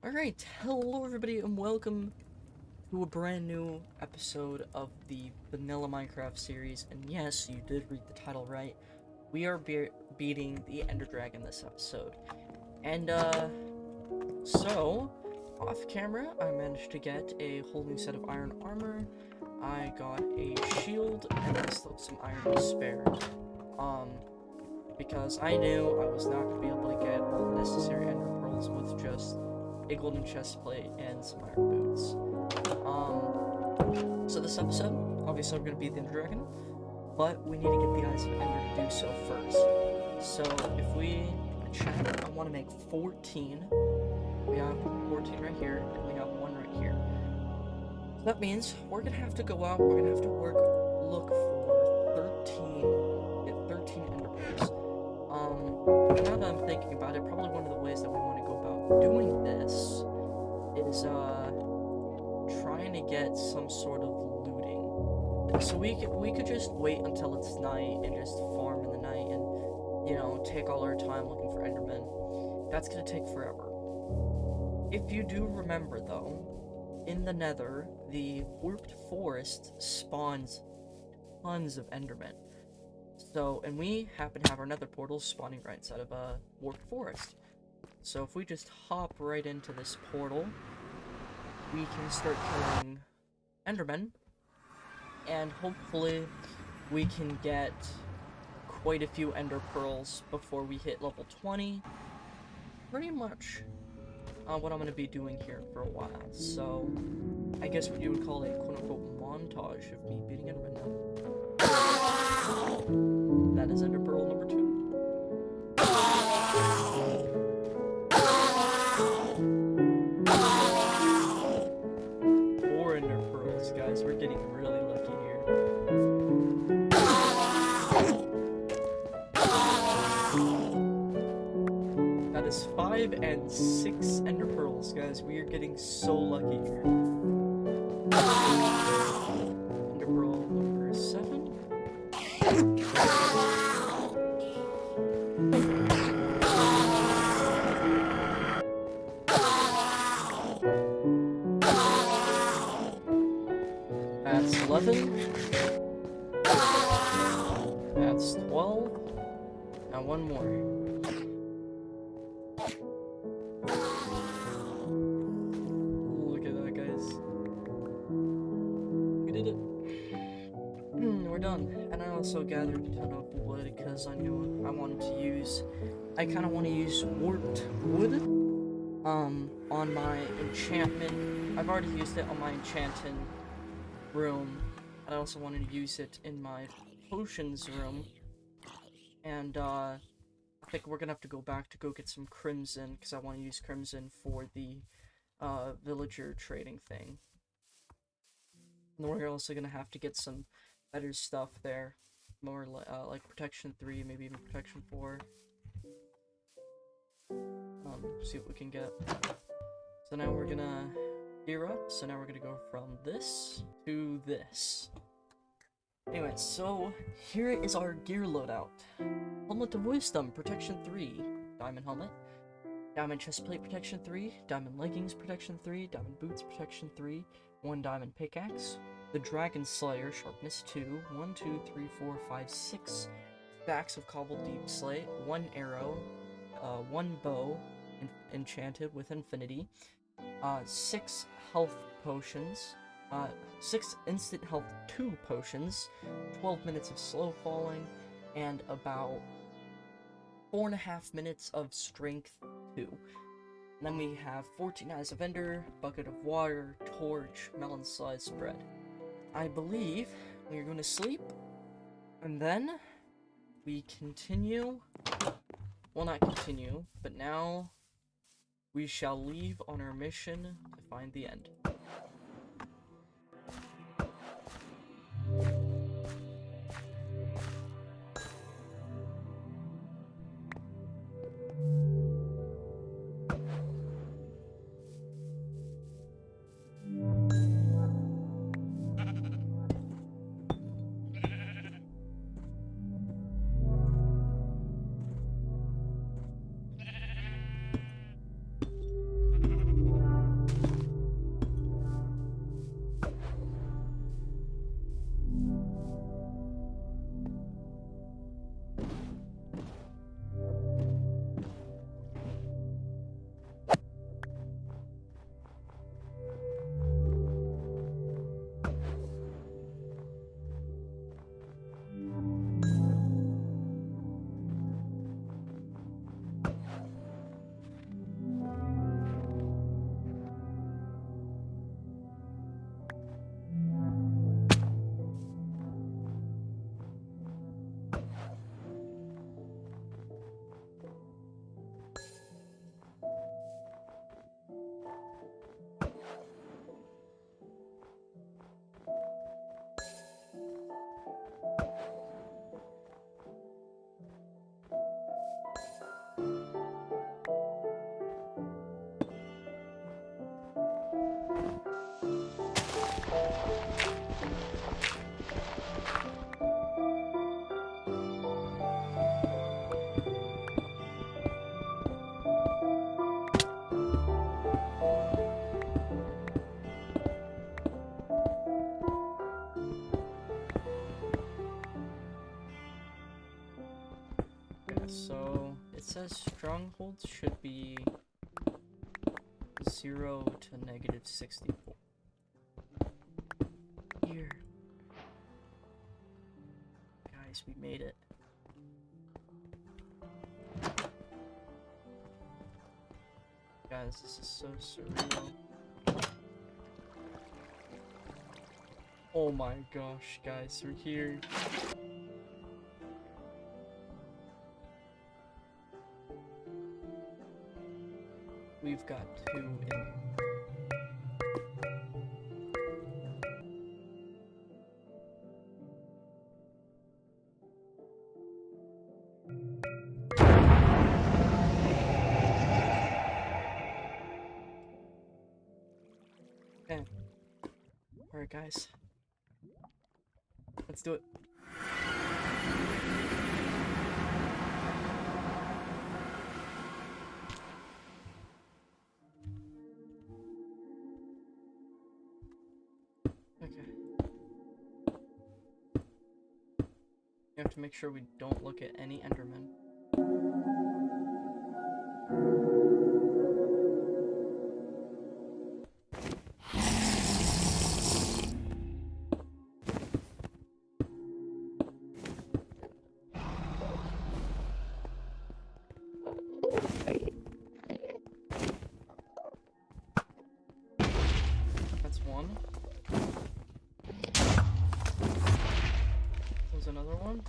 Alright, hello everybody and welcome to a brand new episode of the Vanilla Minecraft series. And yes, you did read the title right. We are beating the EnderDragon this episode. And so, off camera, I managed to get a whole new set of iron armor. I got a shield and I still have some iron to spare. Because I knew I was not going to be able to get all the necessary ender pearls with just a golden chest plate and some iron boots. So this episode, obviously we're going to beat the EnderDragon, but we need to get the Eyes of Ender to do so first. So if we chat, I want to make 14. We have 14 right here, and we have one right here. So that means we're going to have to go out, we're going to have to look for 13 ender pearls. Now that I'm thinking about it, probably one of the ways that we want to go about doing this is, trying to get some sort of looting. So we could just wait until it's night and just farm in the night and, you know, take all our time looking for endermen. That's gonna take forever. If you do remember, though, in the nether, the warped forest spawns tons of endermen. So, and we happen to have our nether portal spawning right inside of a warped forest. So if we just hop right into this portal, we can start killing endermen, and hopefully we can get quite a few ender pearls before we hit level 20. Pretty much what I'm going to be doing here for a while. So I guess what you would call a quote-unquote montage of me beating endermen now. That is ender pearl number 2. Guys, we're getting really lucky here. That is 5 and 6 ender pearls, guys. We are getting so lucky here. Ender pearl number 7. That's 11. That's 12. Now one more. Look at that, guys. We did it. We're done. And I also gathered a ton of wood because I knew I wanted to use... I kind of want to use warped wood on my enchantment. I've already used it on my enchanting room, and I also wanted to use it in my potions room, and I think we're gonna have to go back to go get some crimson, because I want to use crimson for the villager trading thing. And we're also gonna have to get some better stuff there, more like protection 3, maybe even protection 4. See what we can get. So now we're gonna gear up, so now we're gonna go from this to this. Anyway, so here is our gear loadout. Helmet of Wisdom, protection 3, diamond helmet. Diamond chestplate, protection 3, diamond leggings, protection 3, diamond boots, protection 3, 1 diamond pickaxe. The Dragon Slayer, sharpness 2, 1, 2, 3, 4, 5, 6 stacks of cobbled deep slate, 1 arrow, 1 bow, enchanted with infinity. 6 health potions, 6 instant health 2 potions, 12 minutes of slow falling, and about 4.5 minutes of strength 2. And then we have 14 Eyes of Ender, bucket of water, torch, melon slice bread. I believe we are going to sleep, and then we continue, well, not continue, but now we shall leave on our mission to find the end. says strongholds should be 0 to -64. Here. Guys, we made it. Guys, this is so surreal. Oh my gosh, guys, we're here. We've got 2 in. Okay. Alright, guys. Let's do it. Okay. You have to make sure we don't look at any Endermen. That's one. There's another one.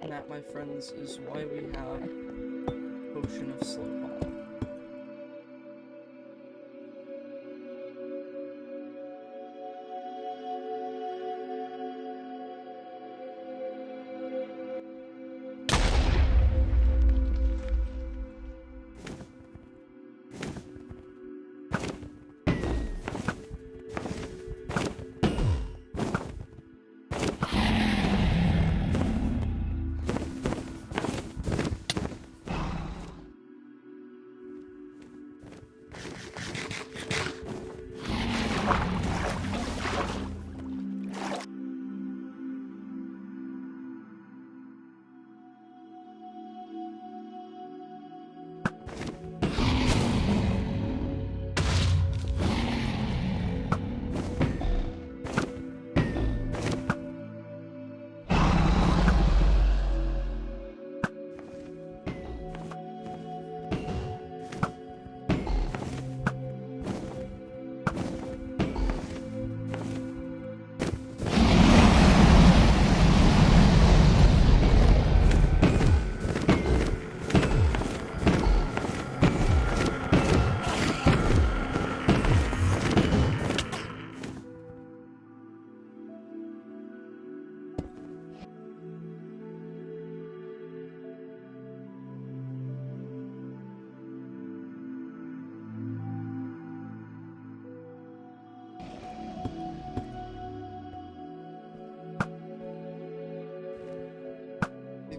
And that, my friends, is why we have Potion of Slow Fall.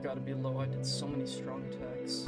Gotta be low. I did so many strong attacks.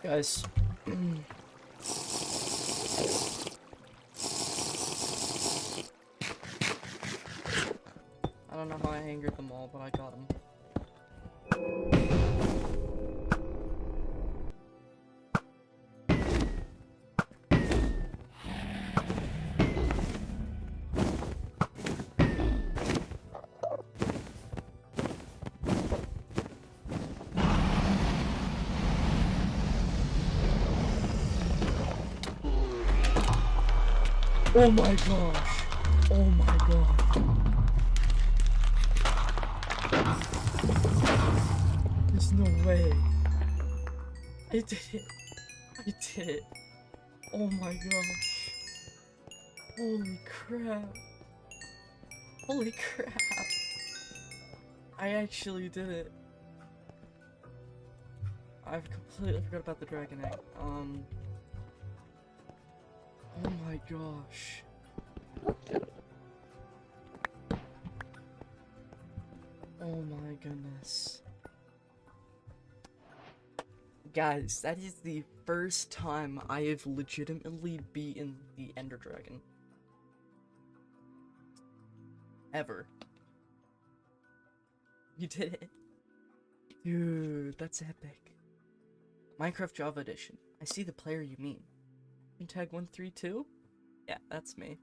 Guys. I don't know how I angered them all, but I got them. Oh my gosh. Oh my god. There's no way. I did it. I did it. Oh my gosh. Holy crap. Holy crap. I actually did it. I've completely forgot about the dragon egg. Oh my gosh. Oh my goodness. Guys, that is the first time I have legitimately beaten the EnderDragon. Ever. You did it. Dude, that's epic. Minecraft Java Edition. I see the player you mean. Tag 132? Yeah, that's me.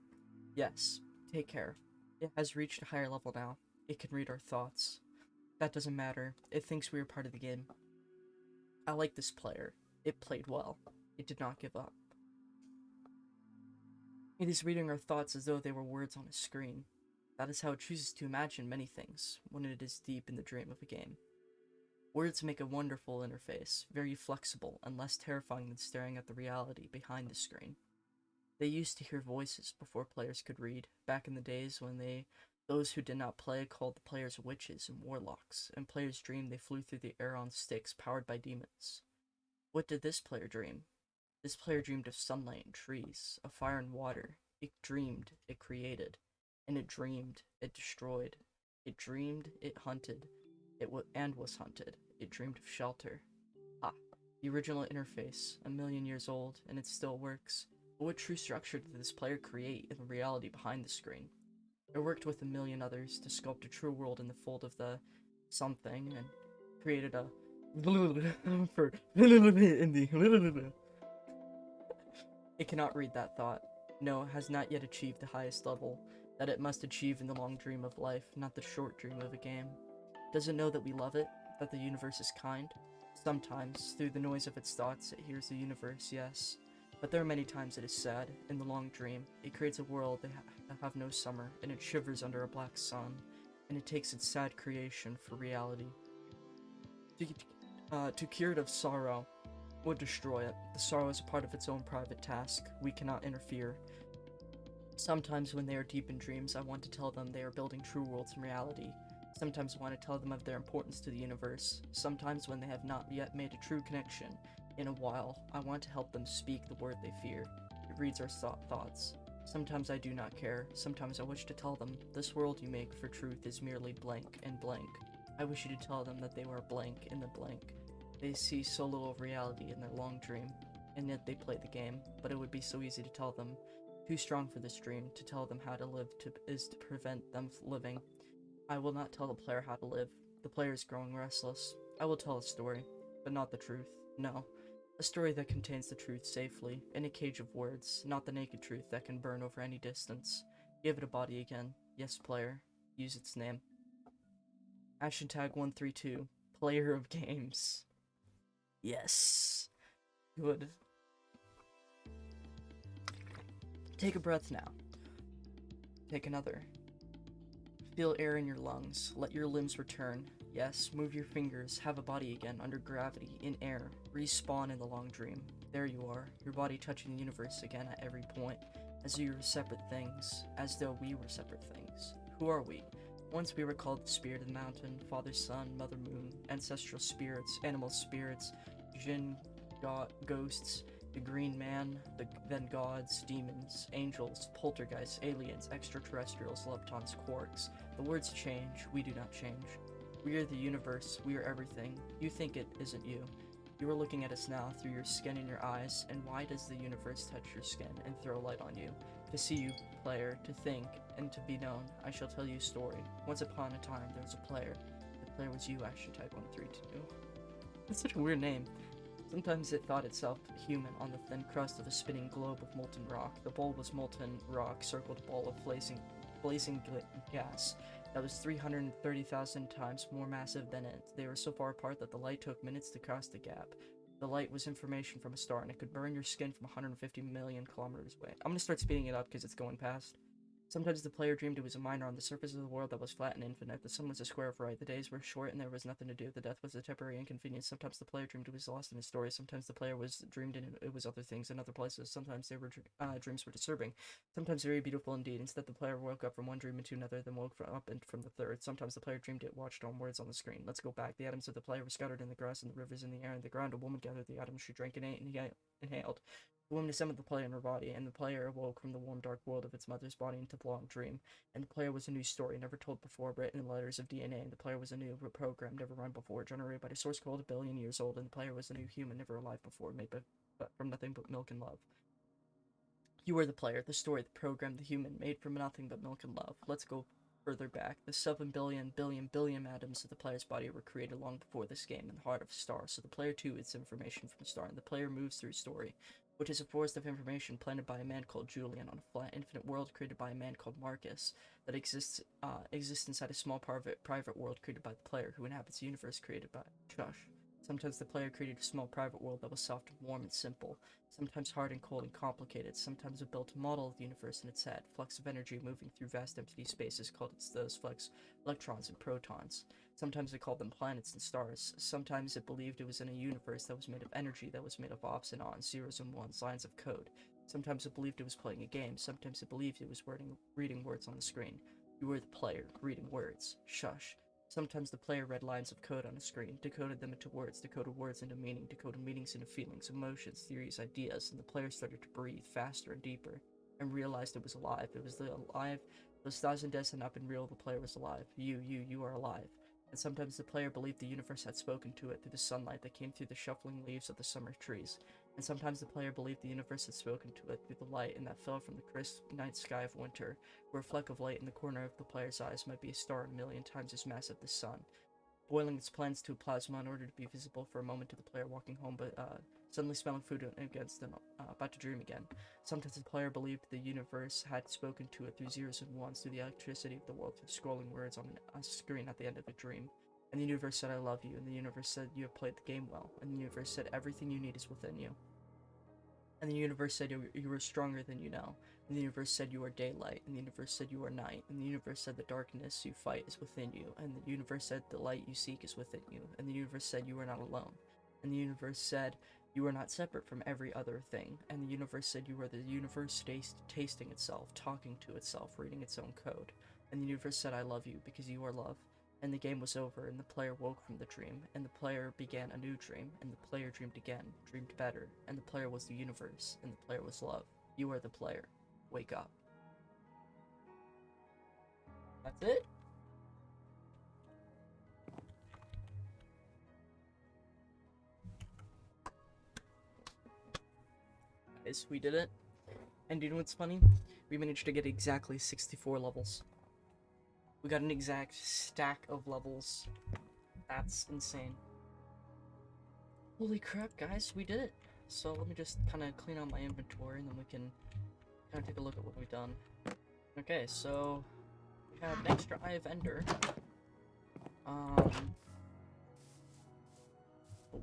Yes, take care. It has reached a higher level now. It can read our thoughts. That doesn't matter. It thinks we are part of the game. I like this player. It played well. It did not give up. It is reading our thoughts as though they were words on a screen. That is how it chooses to imagine many things when it is deep in the dream of a game. Words make a wonderful interface, very flexible and less terrifying than staring at the reality behind the screen. They used to hear voices before players could read, back in the days when those who did not play called the players witches and warlocks, and players dreamed they flew through the air on sticks powered by demons. What did this player dream? This player dreamed of sunlight and trees, of fire and water. It dreamed, it created. And it dreamed, it destroyed. It dreamed, it hunted. And was hunted. It dreamed of shelter. Ah, the original interface, 1,000,000 years old, and it still works. But what true structure did this player create in the reality behind the screen? It worked with 1,000,000 others to sculpt a true world in the fold of the something, and created a for in the It cannot read that thought. No, it has not yet achieved the highest level that it must achieve in the long dream of life, not the short dream of a game. Does it know that we love it? That the universe is kind? Sometimes, through the noise of its thoughts, it hears the universe, yes. But there are many times it is sad. In the long dream, it creates a world that have no summer, and it shivers under a black sun, and it takes its sad creation for reality. To cure it of sorrow would destroy it. The sorrow is a part of its own private task. We cannot interfere. Sometimes when they are deep in dreams, I want to tell them they are building true worlds in reality. Sometimes I want to tell them of their importance to the universe. Sometimes when they have not yet made a true connection in a while, I want to help them speak the word they fear. It reads our thoughts. Sometimes I do not care. Sometimes I wish to tell them, this world you make for truth is merely blank and blank. I wish you to tell them that they were blank in the blank. They see so little of reality in their long dream, and yet they play the game, but it would be so easy to tell them. Too strong for this dream. To tell them how to live is to prevent them living. I will not tell the player how to live. The player is growing restless. I will tell a story, but not the truth. No. A story that contains the truth safely, in a cage of words, not the naked truth that can burn over any distance. Give it a body again. Yes, player. Use its name. Hashtag 132. Player of games. Yes. Good. Take a breath now. Take another. Feel air in your lungs. Let your limbs return. Yes, move your fingers. Have a body again, under gravity, in air. Respawn in the long dream. There you are, your body touching the universe again at every point, as though you were separate things, as though we were separate things. Who are we? Once we were called the spirit of the mountain, father sun, mother moon, ancestral spirits, animal spirits, jinn, ghosts, the green man, then gods, demons, angels, poltergeists, aliens, extraterrestrials, leptons, quarks. The words change, we do not change. We are the universe, we are everything. You think it isn't you. You are looking at us now through your skin and your eyes, and why does the universe touch your skin and throw light on you? To see you, player, to think, and to be known, I shall tell you a story. Once upon a time, there was a player. The player was you, type 132. That's such a weird name. Sometimes it thought itself human on the thin crust of a spinning globe of molten rock. The bowl was molten rock, circled ball of blazing gas that was 330,000 times more massive than it. They were so far apart that the light took minutes to cross the gap. The light was information from a star, and it could burn your skin from 150 million kilometers away. I'm gonna start speeding it up because it's going past. Sometimes the player dreamed it was a miner on the surface of the world that was flat and infinite. The sun was a square of right. The days were short and there was nothing to do. The death was a temporary inconvenience. Sometimes the player dreamed it was lost in his story. Sometimes the player was dreamed in it was other things in other places. Sometimes they were dreams were disturbing. Sometimes very beautiful indeed. Instead, the player woke up from one dream into another, then woke up and from the third. Sometimes the player dreamed it watched on words on the screen. Let's go back. The atoms of the player were scattered in the grass and the rivers in the air and the ground. A woman gathered the atoms. She drank and ate and inhaled. The woman assembled the player in her body, and the player awoke from the warm, dark world of its mother's body into the long dream. And the player was a new story, never told before, written in letters of DNA. And the player was a new program, never run before, generated by a source code 1 billion years old. And the player was a new human, never alive before, made from nothing but milk and love. You are the player, the story, the program, the human, made from nothing but milk and love. Let's go further back. The 7 billion atoms of the player's body were created long before this game in the heart of a star. So the player too is information from a star, and the player moves through story, which is a forest of information planted by a man called Julian on a flat, infinite world created by a man called Marcus that exists inside a small private world created by the player who inhabits a universe created by Shush. Sometimes the player created a small private world that was soft and warm and simple, sometimes hard and cold and complicated. Sometimes it built a model of the universe in its head, flux of energy moving through vast empty spaces called those flux electrons and protons. Sometimes it called them planets and stars. Sometimes it believed it was in a universe that was made of energy, that was made of offs and ons, zeros and ones, lines of code. Sometimes it believed it was playing a game. Sometimes it believed it was reading words on the screen. You were the player, reading words. Shush. Sometimes the player read lines of code on a screen, decoded them into words, decoded words into meaning, decoded meanings into feelings, emotions, theories, ideas, and the player started to breathe faster and deeper, and realized it was alive. It was alive. Those 1,000 deaths had not been real. The player was alive. You are alive. And sometimes the player believed the universe had spoken to it through the sunlight that came through the shuffling leaves of the summer trees. And sometimes the player believed the universe had spoken to it through the light and that fell from the crisp night sky of winter, where a fleck of light in the corner of the player's eyes might be a star 1,000,000 times as massive as the sun, boiling its plans to a plasma in order to be visible for a moment to the player walking home, but suddenly smelling food against and about to dream again. Sometimes the player believed the universe had spoken to it through zeros and ones, through the electricity of the world, through scrolling words on a screen at the end of a dream. And the universe said, I love you, and the universe said, you have played the game well, and the universe said, everything you need is within you. And the universe said, you are stronger than you know. And the universe said, you are daylight. And the universe said, you are night. And the universe said, the darkness you fight is within you. And the universe said, the light you seek is within you. And the universe said, you are not alone. And the universe said, you are not separate from every other thing. And the universe said, you are the universe tasting itself, talking to itself, reading its own code. And the universe said, I love you because you are love. And the game was over, and the player woke from the dream, and the player began a new dream, and the player dreamed again, dreamed better, and the player was the universe, and the player was love. You are the player. Wake up. That's it? Guys, we did it. And do you know what's funny? We managed to get exactly 64 levels. We got an exact stack of levels. That's insane. Holy crap, guys, we did it. So let me just kind of clean out my inventory, and then we can kind of take a look at what we've done. Okay, so we have an extra Eye of Ender. But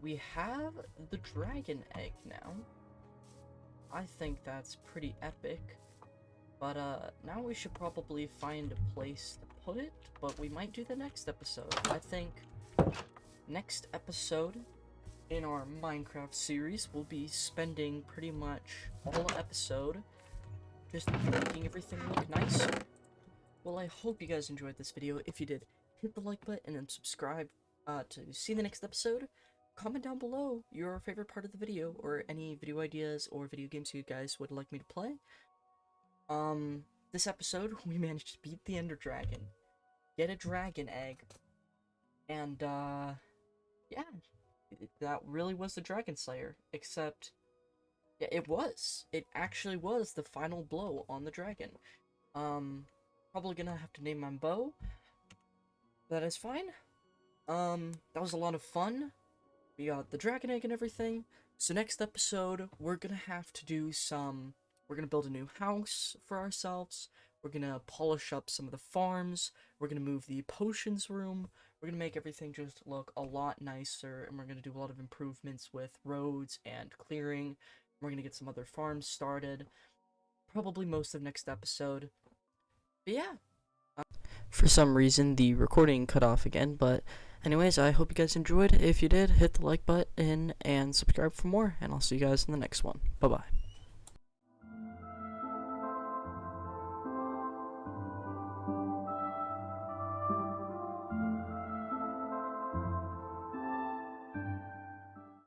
we have the dragon egg now. I think that's pretty epic. But now we should probably find a place to put it, but we might do the next episode. I think next episode in our Minecraft series we'll be spending pretty much all episode just making everything look nice. Well, I hope you guys enjoyed this video. If you did, hit the like button and subscribe to see the next episode. Comment down below your favorite part of the video, or any video ideas or video games you guys would like me to play. This episode, we managed to beat the EnderDragon, get a dragon egg, and, yeah, that really was the Dragon Slayer, except yeah, it was. It actually was the final blow on the dragon. Probably gonna have to name my bow. That is fine. That was a lot of fun. We got the dragon egg and everything. So next episode, we're gonna have to do some... We're gonna build a new house for ourselves. We're gonna polish up some of the farms. We're gonna move the potions room. We're gonna make everything just look a lot nicer. And we're gonna do a lot of improvements with roads and clearing. We're gonna get some other farms started. Probably most of next episode. But yeah. For some reason, the recording cut off again, but anyways, I hope you guys enjoyed. If you did, hit the like button and subscribe for more, and I'll see you guys in the next one. Bye-bye.